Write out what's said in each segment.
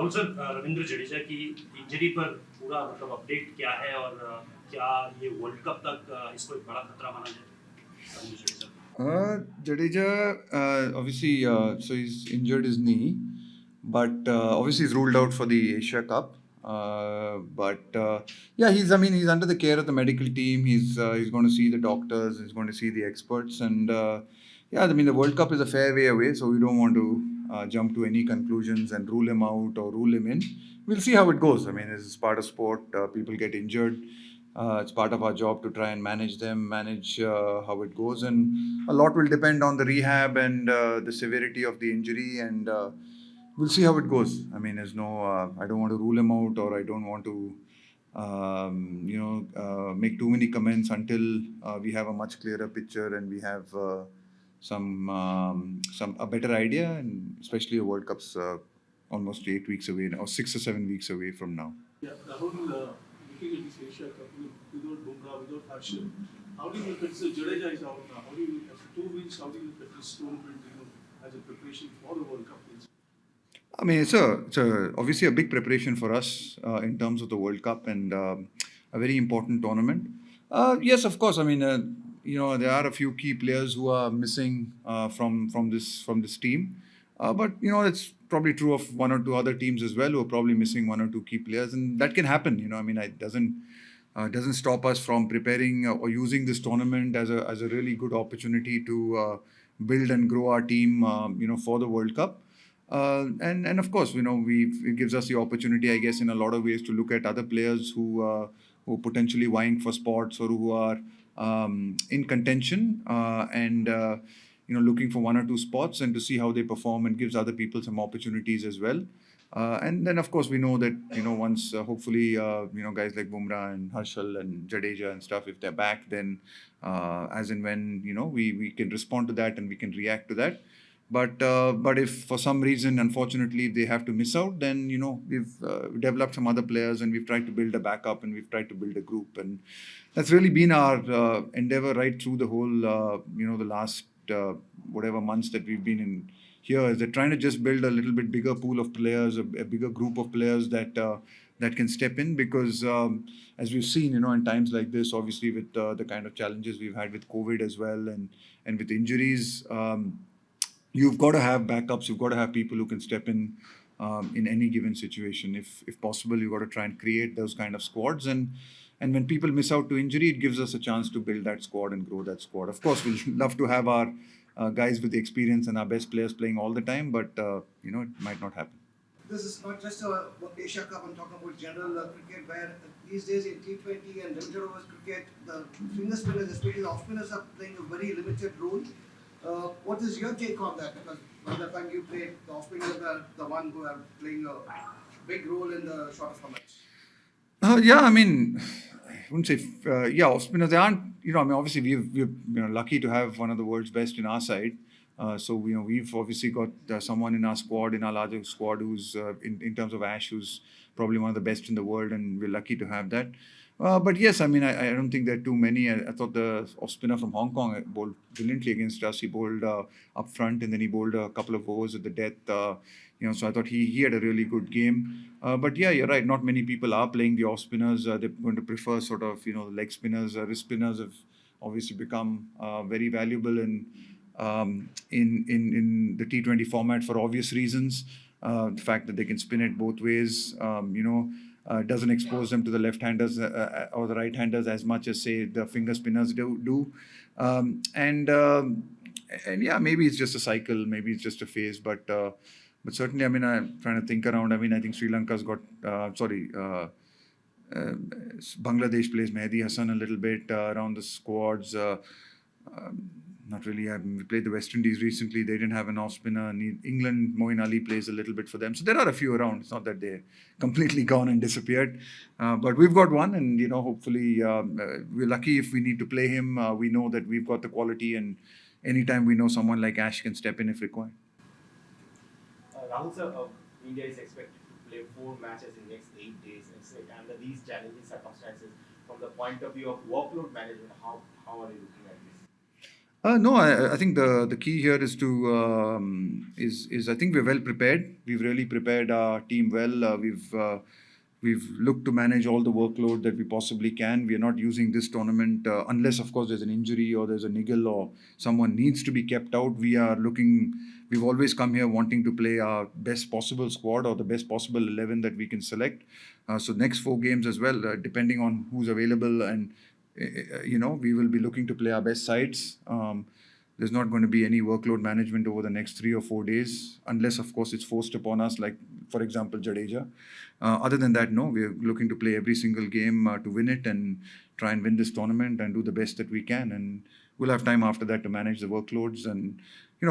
Rahul sir, Ravindra Jadeja की injury पर पूरा मतलब अपडेट क्या है और क्या ये वर्ल्ड कप तक इसको एक बड़ा खतरा माना जाए Ravindra Jadeja? Jadeja, obviously, so he's injured his knee, but obviously he's ruled out for the Asia Cup. But yeah, he's under the care of the medical team. He's going to see the doctors. He's going to see the experts, and yeah, I mean the World Cup is a fair way away, so we don't want to jump to any conclusions and rule him out or rule him in. We'll see how it goes. I mean, it's part of sport. People get injured. It's part of our job to try and manage them, manage how it goes, and a lot will depend on the rehab and the severity of the injury, and we'll see how it goes. I mean, there's no, I don't want to rule him out, or I don't want to, make too many comments until we have a much clearer picture and we have some a better idea, and especially the World Cup's almost 8 weeks away, or 6 or 7 weeks away from now. Yeah, Rahul, looking at this Asia Cup without Bumrah, without Harshal, how do you look at Jadeja is out now? How do you look at 2 weeks? How do you look at this tournament, as a preparation for the World Cup? I mean, it's obviously a big preparation for us in terms of the World Cup, and a very important tournament. Yes, of course. I mean, there are a few key players who are missing from this team, but it's probably true of one or two other teams as well who are probably missing one or two key players, and that can happen. I mean, it doesn't stop us from preparing or using this tournament as a really good opportunity to build and grow our team, for the World Cup. And of course, it gives us the opportunity, I guess, in a lot of ways to look at other players who are potentially vying for spots or who are in contention, and looking for one or two spots, and to see how they perform, and gives other people some opportunities as well. And then, of course, we know that once hopefully guys like Bumrah and Harshal and Jadeja and stuff, if they're back, then as and when we can respond to that and we can react to that. But if for some reason, unfortunately, they have to miss out, then we've developed some other players, and we've tried to build a backup, and we've tried to build a group, and that's really been our endeavor right through the whole the last whatever months that we've been in here. Is they're trying to just build a little bit bigger pool of players, a bigger group of players that can step in, because as we've seen, in times like this, obviously with the kind of challenges we've had with COVID as well, and with injuries. You've got to have backups. You've got to have people who can step in any given situation. If possible, you've got to try and create those kind of squads. And when people miss out to injury, it gives us a chance to build that squad and grow that squad. Of course, we'll love to have our guys with the experience and our best players playing all the time, but it might not happen. This is not just a Asia Cup. I'm talking about general cricket, where these days in T20 and limited overs cricket, the finger spinners, especially the off spinners, are playing a very limited role. What is your take on that? Because by the time you play, the off spinners are the one who are playing a big role in the shorter formats. Yeah, I mean, I wouldn't say, off spinners, they aren't, I mean, obviously we're lucky to have one of the world's best in our side. So, we've obviously got someone in our squad, in our larger squad, who's, in terms of Ash, who's probably one of the best in the world, and we're lucky to have that. But yes, I mean, I don't think there are too many. I thought the off spinner from Hong Kong bowled brilliantly against us. He bowled up front, and then he bowled a couple of overs at the death. So I thought he had a really good game. But yeah, you're right. Not many people are playing the off spinners. They're going to prefer sort of leg spinners. Wrist spinners have obviously become very valuable in the T20 format for obvious reasons. The fact that they can spin it both ways, doesn't expose them to the left-handers or the right-handers as much as, say, the finger spinners do. And yeah, maybe it's just a cycle, maybe it's just a phase, but certainly, I mean, I'm trying to think around. I mean, I think Sri Lanka's got, Bangladesh plays Mehdi Hassan a little bit around the squads. Not really. We played the West Indies recently. They didn't have an off spinner. England, Moeen Ali plays a little bit for them. So there are a few around. It's not that they're completely gone and disappeared. But we've got one, and hopefully we're lucky if we need to play him. We know that we've got the quality, and anytime we know someone like Ash can step in if required. Rahul sir, India is expected to play 4 matches in next 8 days. Under these challenging circumstances, from the point of view of workload management, how are you looking at this? No, I think the key here is to is I think we're well prepared. We've really prepared our team well. We've looked to manage all the workload that we possibly can. We are not using this tournament unless, of course, there's an injury or there's a niggle or someone needs to be kept out. We are looking. We've always come here wanting to play our best possible squad or the best possible 11 that we can select. So next 4 games as well, depending on who's available and we will be looking to play our best sides. There's not going to be any workload management over the next 3 or 4 days, unless, of course, it's forced upon us, like, for example, Jadeja. Other than that, no, we're looking to play every single game to win it and try and win this tournament and do the best that we can. And we'll have time after that to manage the workloads. And,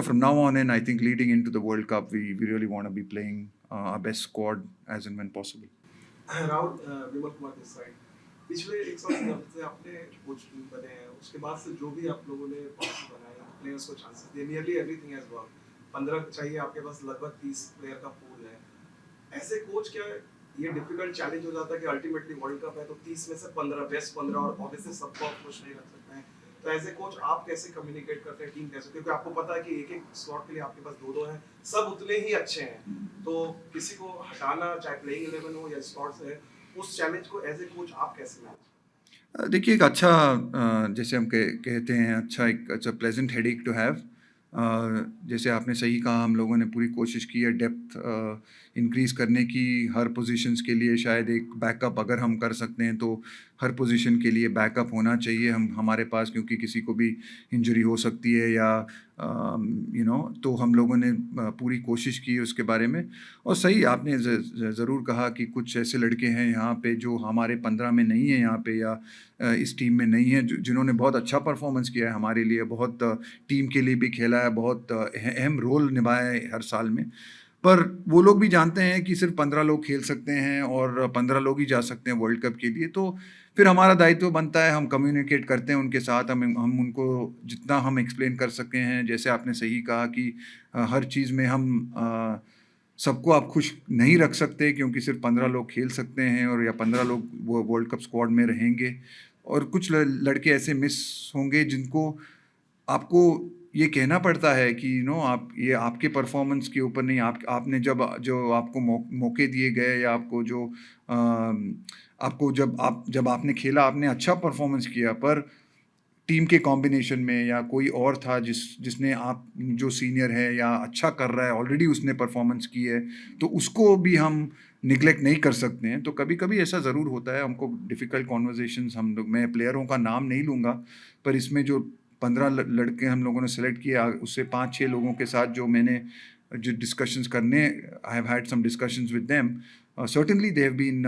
from now on in, I think leading into the World Cup, we really want to be playing our best squad as and when possible. Rahul Vimal Kumar this side पिछले 100 दिन से आपने coach बने हैं उसके बाद से जो भी आप लोगों ने पॉलिसी बनाई प्लेयर्स को चांसेस दिए नियरली एवरीथिंग हैज वर्क 15 चाहिए आपके पास लगभग 30 प्लेयर का पूल है ऐसे कोच क्या ये डिफिकल्ट चैलेंज हो जाता है कि अल्टीमेटली वर्ल्ड कप है तो 30 में से 15 बेस्ट 15 और ऑब्वियसली सबको आप खुश नहीं रख सकते हैं तो एज ए कोच आप कैसे कम्युनिकेट करते हैं टीम कैसे क्योंकि आपको पता है कि एक स्लॉट के लिए आपके पास दो है सब उतने ही अच्छे हैं तो किसी को हटाना चाहे प्लेइंग 11 हो या स्लॉट्स है उस चैलेंज को एज ए कोच आप कैसे मैनेज देखिए एक अच्छा जैसे हम कहते हैं अच्छा प्लेजेंट हेडेक टू हैव जैसे आपने सही कहा हम लोगों ने पूरी कोशिश की है डेप्थ इंक्रीज़ करने की हर पोजीशंस के लिए शायद एक बैकअप अगर हम कर सकते हैं तो हर पोजीशन के लिए बैकअप होना चाहिए हमारे पास क्योंकि किसी को भी इंजरी हो सकती है या तो हम लोगों ने पूरी कोशिश की उसके बारे में और सही आपने ज़रूर कहा कि कुछ ऐसे लड़के हैं यहाँ पे जो हमारे 15 में नहीं है यहाँ पे या इस टीम में नहीं है जिन्होंने बहुत अच्छा परफॉर्मेंस किया है हमारे लिए बहुत टीम के लिए भी खेला है बहुत अहम रोल निभाया है हर साल में पर वो लोग भी जानते हैं कि सिर्फ 15 लोग खेल सकते हैं और 15 लोग ही जा सकते हैं वर्ल्ड कप के लिए तो फिर हमारा दायित्व बनता है हम कम्युनिकेट करते हैं उनके साथ हम उनको जितना हम एक्सप्लेन कर सके हैं जैसे आपने सही कहा कि हर चीज़ में हम सबको आप खुश नहीं रख सकते क्योंकि सिर्फ 15 लोग खेल सकते हैं और या 15 लोग वो वर्ल्ड कप स्क्वाड में रहेंगे और कुछ लड़के ऐसे मिस होंगे जिनको आपको ये कहना पड़ता है कि आप ये आपके परफॉर्मेंस के ऊपर नहीं आपने जब जो आपको मौके दिए गए या आपको जो आपको जब आपने खेला आपने अच्छा परफॉर्मेंस किया पर टीम के कॉम्बिनेशन में या कोई और था जिसने आप जो सीनियर है या अच्छा कर रहा है ऑलरेडी उसने परफॉर्मेंस की है तो उसको भी हम निगलेक्ट नहीं कर सकते हैं तो कभी कभी ऐसा ज़रूर होता है हमको डिफ़िकल्ट कॉन्वर्जेशंस हम लोग मैं प्लेयरों का नाम नहीं लूँगा पर इसमें जो 15 लड़के हम लोगों ने सेलेक्ट किया उससे 5-6 लोगों के साथ जो मैंने जो डिस्कशंस करने I have had some discussions with them certainly they have been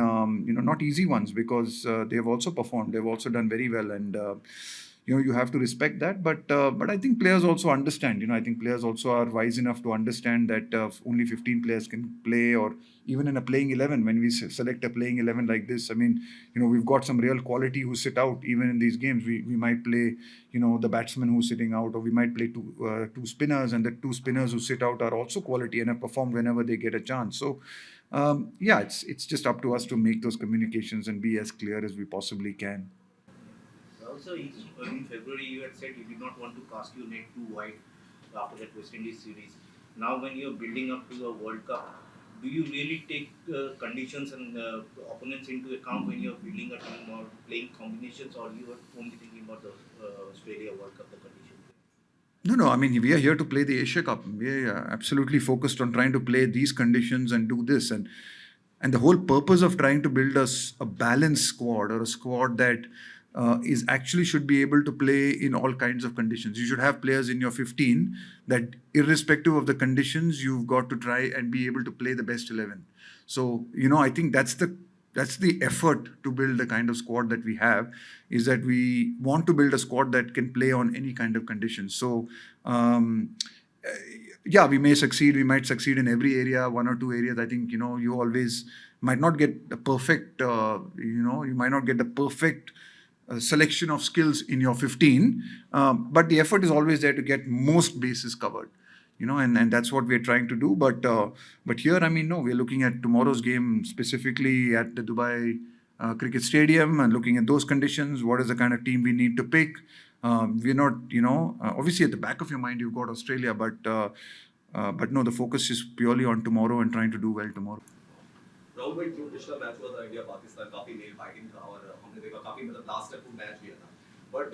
not easy ones because they have also performed they have also done very well and you have to respect that but I think players also understand I think players also are wise enough to understand that only 15 players can play or even in a playing 11 when we select a playing 11 like this I mean we've got some real quality who sit out even in these games we might play the batsman who's sitting out or we might play two spinners and the two spinners who sit out are also quality and have performed whenever they get a chance so it's just up to us to make those communications and be as clear as we possibly can. Also, in February, you had said you did not want to cast your net too wide after that West Indies series. Now, when you're building up to the World Cup, do you really take conditions and opponents into account when you're building a team or playing combinations, or you are only thinking about the Australia World Cup, the conditions? No. I mean, we are here to play the Asia Cup. We are absolutely focused on trying to play these conditions and do this. And the whole purpose of trying to build a balanced squad or a squad that is actually should be able to play in all kinds of conditions. You should have players in your 15 that irrespective of the conditions, you've got to try and be able to play the best 11. So, I think that's the effort to build the kind of squad that we have, is that we want to build a squad that can play on any kind of conditions. So, we may succeed. We might succeed in every area, one or two areas. I think, you always might not get the perfect, you might not get the perfect selection of skills in your 15, but the effort is always there to get most bases covered. And that's what we're trying to do. But here, I mean, no, we're looking at tomorrow's game specifically at the Dubai Cricket Stadium and looking at those conditions. What is the kind of team we need to pick? We're not, obviously at the back of your mind you've got Australia, but no, the focus is purely on tomorrow and trying to do well tomorrow. Rahul भाई जो पिछला match हुआ था India Pakistan काफी nail fighting था और हमने देखा काफी मतलब लास्ट तक वो मैच लिया था but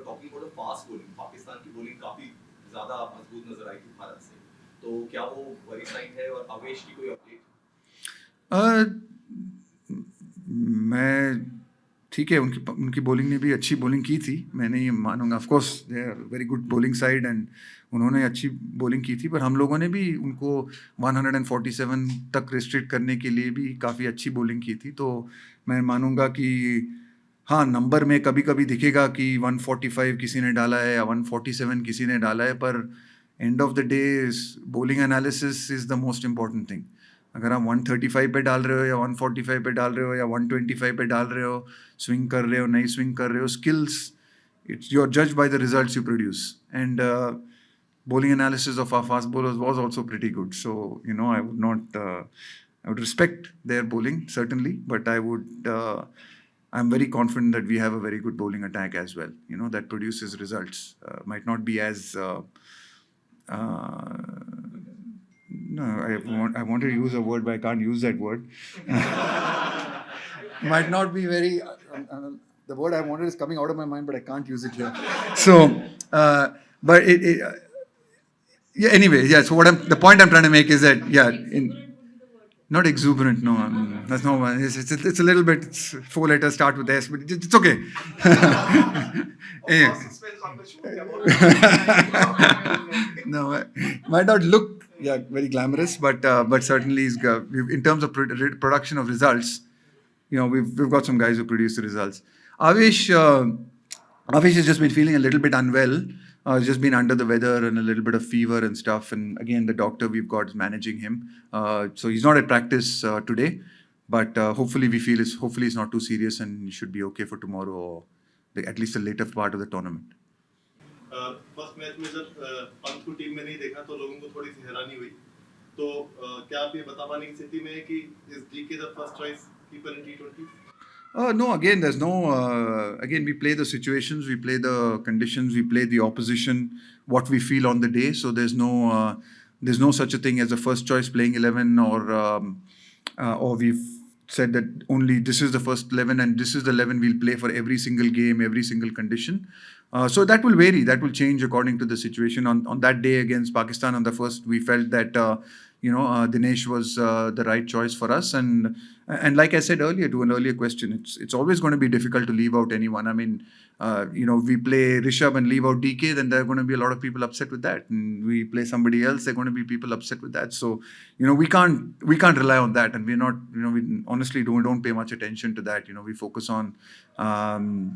talking about fast bowling Pakistan की बॉलिंग काफी ज्यादा मजबूत नजर आई थी भारत से तो क्या वो वरी साइन है और आवेश की कोई अपडेट मैं ठीक है, उनकी बॉलिंग ने भी अच्छी बॉलिंग की थी, मैं नहीं मानूंगा। Of course they are very good bowling side and उन्होंने अच्छी बॉलिंग की थी, पर हम लोगों ने भी उनको 147 तक रिस्ट्रिक्ट करने के लिए भी काफ़ी अच्छी बॉलिंग की थी। तो मैं मानूंगा कि हाँ, नंबर में कभी कभी दिखेगा कि 145 किसी ने डाला है या 147 किसी ने डाला है, पर end of the day bowling analysis is the most important thing. अगर आप 135 पे डाल रहे हो या 145 पे डाल रहे हो या 125 पे डाल रहे हो, स्विंग कर रहे हो नहीं स्विंग कर रहे हो, skills it's you are judged by the results you produce and bowling analysis of our fast bowlers was also pretty good. So I would not I would respect their bowling certainly, but I'm very confident that we have a very good bowling attack as well, that produces results. Might not be as no, I wanted to use a word, but I can't use that word. Might not be very. The word I wanted is coming out of my mind, but I can't use it here. So, but yeah. Anyway, yeah. So the point I'm trying to make is that not exuberant. No, that's no. It's a little bit. It's 4 letters start with S, but it's okay. Anyway. No, might not look very glamorous, but certainly in terms of production of results, we've got some guys who produce the results. Avesh has just been feeling a little bit unwell. He's just been under the weather and a little bit of fever and stuff. And again, the doctor we've got is managing him. So he's not at practice today, but hopefully it's not too serious and he should be okay for tomorrow or at least the later part of the tournament. First match में जब पंत को team में नहीं देखा तो लोगों को थोड़ी सी हैरानी हुई तो क्या आप ये बता पाने की स्थिति में है कि इस DK the first choice keeper in T20? No, again, there's no. Again, we play the situations, we play the conditions, we play the opposition, what we feel on the day. So there's no such a thing as a first choice playing 11 or we've said that only this is the first 11 and this is the 11 we'll play for every single game, every single condition. So that will vary, that will change according to the situation. On that day against Pakistan, on the first, we felt that Dinesh was the right choice for us. And like I said earlier to an earlier question, it's always going to be difficult to leave out anyone. I mean, we play Rishabh and leave out DK, then there are going to be a lot of people upset with that. And we play somebody else, there are going to be people upset with that. So, we can't rely on that. And we're not, we honestly don't pay much attention to that. We focus on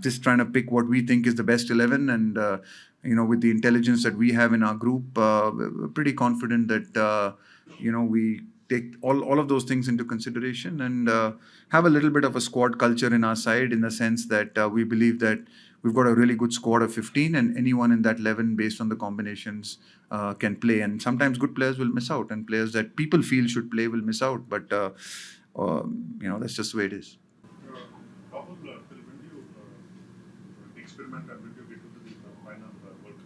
just trying to pick what we think is the best 11. And, with the intelligence that we have in our group, we're pretty confident that, we take all of those things into consideration and have a little bit of a squad culture in our side, in the sense that we believe that we've got a really good squad of 15 and anyone in that 11 based on the combinations can play. And sometimes good players will miss out and players that people feel should play will miss out. But, that's just the way it is. Rahul, when do you experiment and when do you get to the final World Cup?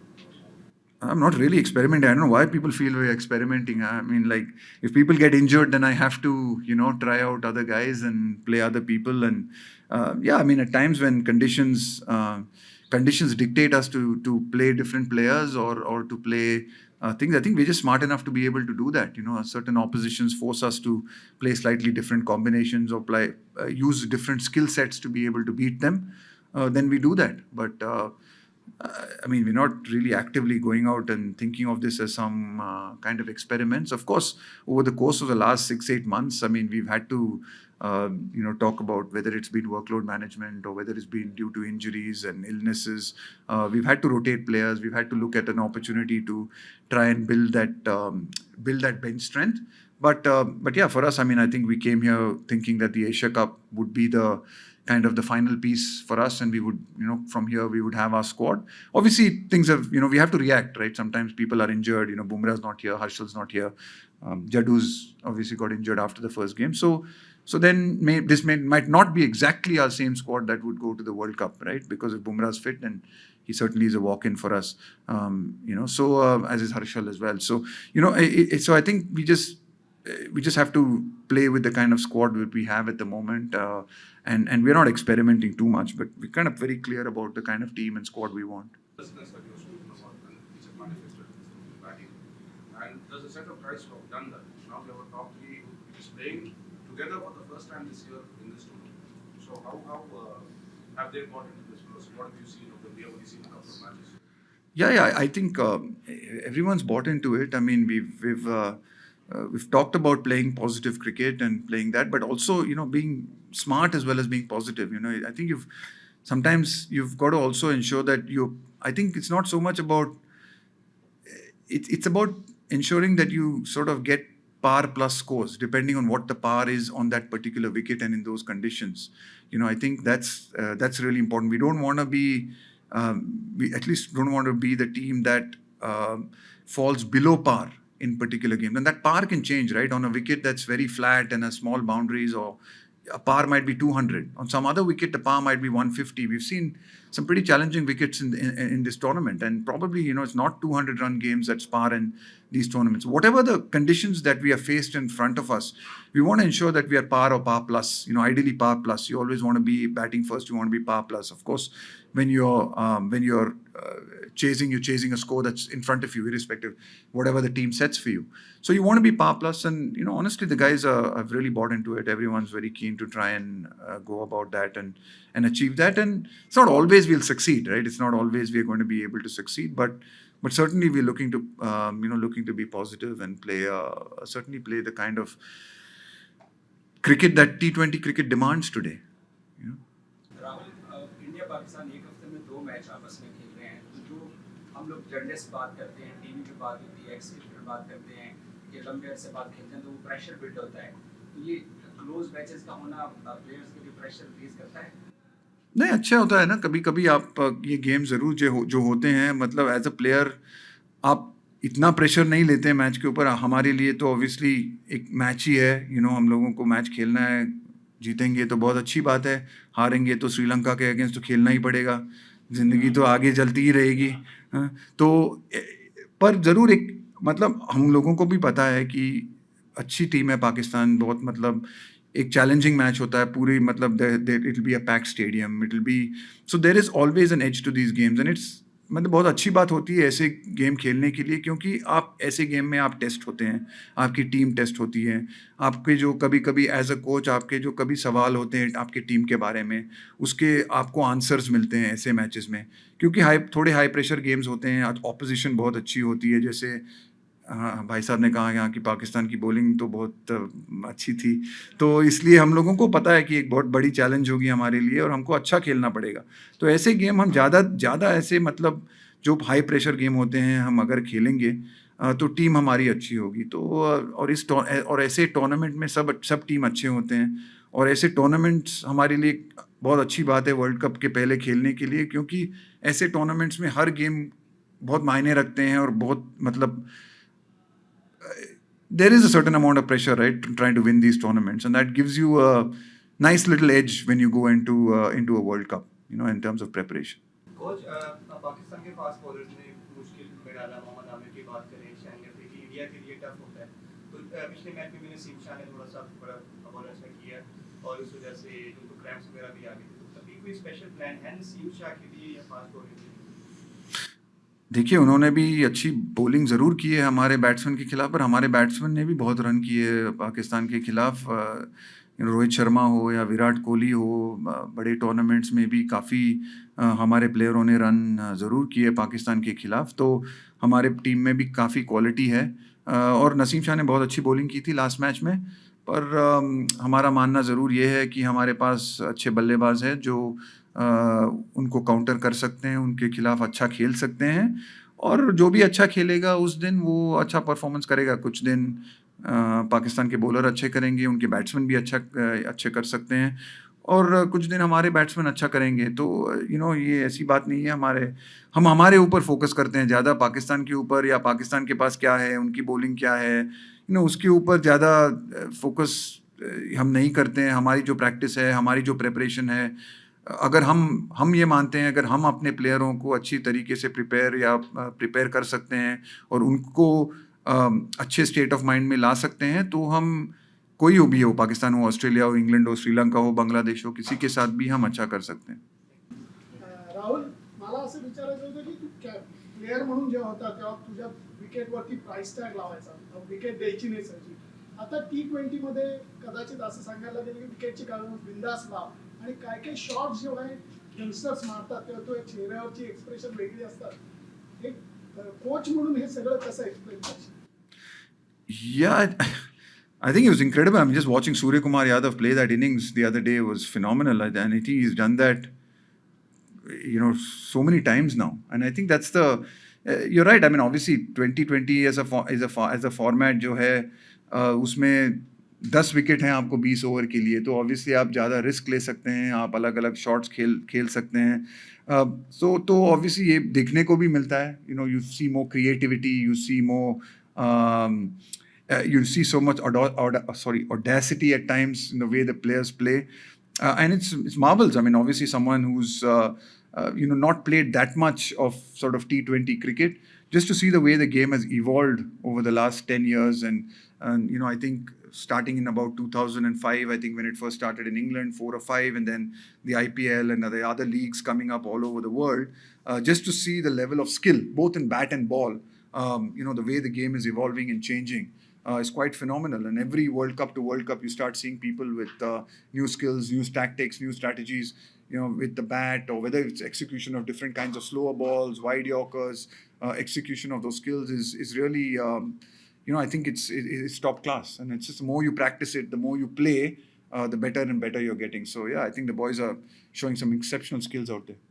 I'm not really experimenting. I don't know why people feel we're experimenting. I mean, like, if people get injured, then I have to, try out other guys and play other people. And at times when conditions dictate us to play different players or to play things, I think we're just smart enough to be able to do that. Certain oppositions force us to play slightly different combinations or use different skill sets to be able to beat them. Then we do that. But we're not really actively going out and thinking of this as some kind of experiments. Of course, over the course of the last 6-8 months, we've had to, talk about whether it's been workload management or whether it's been due to injuries and illnesses. We've had to rotate players. We've had to look at an opportunity to try and build that bench strength. But yeah, for us, I think we came here thinking that the Asia Cup would be the kind of the final piece for us, and we would, from here we would have our squad. Obviously, things have, we have to react, right? Sometimes people are injured. Bumrah's not here, Harshal's not here. Jadu's obviously got injured after the first game. So then might not be exactly our same squad that would go to the World Cup, right? Because if Bumrah's fit, then he certainly is a walk-in for us. So as is Harshal as well. So so I think we just have to play with the kind of squad that we have at the moment, and we're not experimenting too much, but we're kind of very clear about the kind of team and squad we want. Business that you're spoken about and which are manifested in the batting. And there's a set of guys who have done that. Now we have a top three which is playing together for the first time this year in this tournament. So how have they got into this process? What have you seen of them? We have only seen a couple of matches. Yeah, I think everyone's bought into it. I mean, we've talked about playing positive cricket and playing that, but also being smart as well as being positive. I think sometimes you've got to also ensure that I think it's not so much about it's about ensuring that you sort of get par plus scores depending on what the par is on that particular wicket and in those conditions. I think that's really important. We don't want to be we at least don't want to be the team that falls below par in particular games. And that par can change, right? On a wicket that's very flat and a small boundaries, or a par might be 200. On some other wicket, the par might be 150. We've seen some pretty challenging wickets in this tournament. And probably, it's not 200-run games that's par in these tournaments. Whatever the conditions that we are faced in front of us, we want to ensure that we are par or par plus. Ideally par plus. You always want to be batting first. You want to be par plus. Of course, when you're chasing a score that's in front of you, irrespective whatever the team sets for you. So you want to be par plus, and honestly, the guys have really bought into it. Everyone's very keen to try and go about that and achieve that. And it's not always we'll succeed, right? It's not always we're going to be able to succeed, but certainly we're looking to be positive and certainly play the kind of cricket that T20 cricket demands today. Rahul, India Pakistan एक हफ्ते में 2 match आपस में खेल रहे हैं, तो जो हम लोग जर्नलिस्ट बात करते हैं, टीवी पे बात होती है, एक्स क्रिकेटर बात करते हैं, ये लंबे अरसे बाद खेलते हैं तो वो प्रेशर बिल्ड होता है, तो ये क्लोज मैचेस का होना प्लेयर्स के लिए प्रेशर रिलीज करता है। नहीं, अच्छा होता है ना, कभी कभी आप ये गेम ज़रूर जो होते हैं, मतलब एज अ प्लेयर आप इतना प्रेशर नहीं लेते हैं मैच के ऊपर. हमारे लिए तो ऑब्वियसली एक मैच ही है, हम लोगों को मैच खेलना है. जीतेंगे तो बहुत अच्छी बात है, हारेंगे तो श्रीलंका के अगेंस्ट तो खेलना ही पड़ेगा. ज़िंदगी तो आगे चलती ही रहेगी. तो पर ज़रूर एक मतलब हम लोगों को भी पता है कि अच्छी टीम है पाकिस्तान, बहुत मतलब एक चैलेंजिंग मैच होता है पूरी, मतलब it will be a packed stadium, it will be, so there is always an edge to these games and it's मतलब बहुत अच्छी बात होती है ऐसे गेम खेलने के लिए, क्योंकि आप ऐसे गेम में आप टेस्ट होते हैं, आपकी टीम टेस्ट होती है, आपके जो कभी कभी एज अ कोच आपके जो कभी सवाल होते हैं आपके टीम के बारे में, उसके आपको आंसर्स मिलते हैं ऐसे मैचेस में, क्योंकि थोड़े हाई प्रेशर गेम्स होते हैं, ऑपोजिशन बहुत अच्छी होती है. जैसे भाई साहब ने कहा यहाँ की पाकिस्तान की बॉलिंग तो बहुत अच्छी थी, तो इसलिए हम लोगों को पता है कि एक बहुत बड़ी चैलेंज होगी हमारे लिए और हमको अच्छा खेलना पड़ेगा. तो ऐसे गेम हम ज़्यादा ऐसे मतलब जो हाई प्रेशर गेम होते हैं हम अगर खेलेंगे तो टीम हमारी अच्छी होगी. तो और ऐसे टूर्नामेंट में सब टीम अच्छे होते हैं, और ऐसे टूर्नामेंट्स हमारे लिए बहुत अच्छी बात है वर्ल्ड कप के पहले खेलने के लिए, क्योंकि ऐसे टूर्नामेंट्स में हर गेम बहुत मायने रखते हैं और बहुत मतलब there is a certain amount of pressure, right, trying to win these tournaments, and that gives you a nice little edge when you go into a World Cup, in terms of preparation. Coach, Pakistan के fast bowlers ने मुश्किल में डाला. मोहम्मद आमिर की बात करें, शान Afridi, India के लिए टफ होता है. तो पिछले मैच में मैंने सीम शाह ने थोड़ा सा बड़ा बॉलर्स ने किया और उस वजह से उनको क्रैम्प्स वगैरह भी आ गए. तो अभी कोई स्पेशल प्लान है सीम शाह के लिए या फास्ट बॉलर के लिए? देखिए, उन्होंने भी अच्छी बॉलिंग ज़रूर की है हमारे बैट्समैन के खिलाफ, पर हमारे बैट्समैन ने भी बहुत रन किए पाकिस्तान के खिलाफ. रोहित शर्मा हो या विराट कोहली हो, बड़े टूर्नामेंट्स में भी काफ़ी हमारे प्लेयरों ने रन ज़रूर किए पाकिस्तान के खिलाफ. तो हमारे टीम में भी काफ़ी क्वालिटी है, और नसीम शाह ने बहुत अच्छी बॉलिंग की थी लास्ट मैच में. पर हमारा मानना ज़रूर ये है कि हमारे पास अच्छे बल्लेबाज हैं जो उनको काउंटर कर सकते हैं, उनके खिलाफ अच्छा खेल सकते हैं, और जो भी अच्छा खेलेगा उस दिन वो अच्छा परफॉर्मेंस करेगा. कुछ दिन पाकिस्तान के बॉलर अच्छे करेंगे, उनके बैट्समैन भी अच्छे कर सकते हैं, और कुछ दिन हमारे बैट्समैन अच्छा करेंगे. तो ये ऐसी बात नहीं है, हम हमारे ऊपर फोकस करते हैं ज़्यादा, पाकिस्तान के ऊपर या पाकिस्तान के पास क्या है, उनकी बॉलिंग क्या है, उसके ऊपर ज़्यादा फोकस हम नहीं करते हैं. हमारी जो प्रैक्टिस है, हमारी जो प्रिपरेशन है, अगर हम ये मानते हैं, अगर हम अपने प्लेयरों को अच्छी तरीके से प्रिपेयर कर सकते हैं और उनको अच्छे स्टेट ऑफ माइंड में ला सकते हैं, तो हम कोई भी हो, पाकिस्तान हो, ऑस्ट्रेलिया हो, इंग्लैंड हो, श्रीलंका हो, बांग्लादेश हो, किसी के साथ भी हम अच्छा कर सकते हैं. राहुल, मला असं विचारायचं होतं की तू प्लेअर म्हणून जेव्हा होता तेव्हा तुझ्या विकेटवरती प्राइस टॅग लावायचा, विकेट द्यायची नाही सगळी. आता T20 मध्ये कदाचित असं सांगायला गेलं की विकेटची काढून बिंदास लाव, आणि काय काय शॉट्स जेव्हा यंगस्टर्स मारतात तेव्हा तो चेहऱ्यावरची एक्सप्रेशन वेगळी असतात. एक कोच म्हणून हे सगळं कसं एक्सप्लेन करशील? Yeah, I think it was incredible. I'm just watching Surya Kumar Yadav play that innings the other day. It was phenomenal, and I think he's done that, so many times now. And I think that's the. You're right. I mean, obviously, 2020 as a format जो है, उसमें 10 wicket हैं आपको 20 over के लिए, तो obviously आप ज़्यादा रिस्क ले सकते हैं, आप अलग अलग शॉट्स खेल सकते हैं. तो ऑब्वियसली ये देखने को भी मिलता है. You see more creativity, you see more. You see so much audacity at times in the way the players play, and it's marvels. I mean, obviously, someone who's not played that much of sort of T20 cricket, just to see the way the game has evolved over the last 10 years, and I think starting in about 2005, I think when it first started in England, 4 or 5, and then the IPL and the other leagues coming up all over the world, just to see the level of skill, both in bat and ball, the way the game is evolving and changing. Is quite phenomenal, and every World Cup to World Cup, you start seeing people with new skills, new tactics, new strategies. With the bat, or whether it's execution of different kinds of slower balls, wide yorkers, execution of those skills is really, I think it's top class, and it's just the more you practice it, the more you play, the better and better you're getting. So yeah, I think the boys are showing some exceptional skills out there.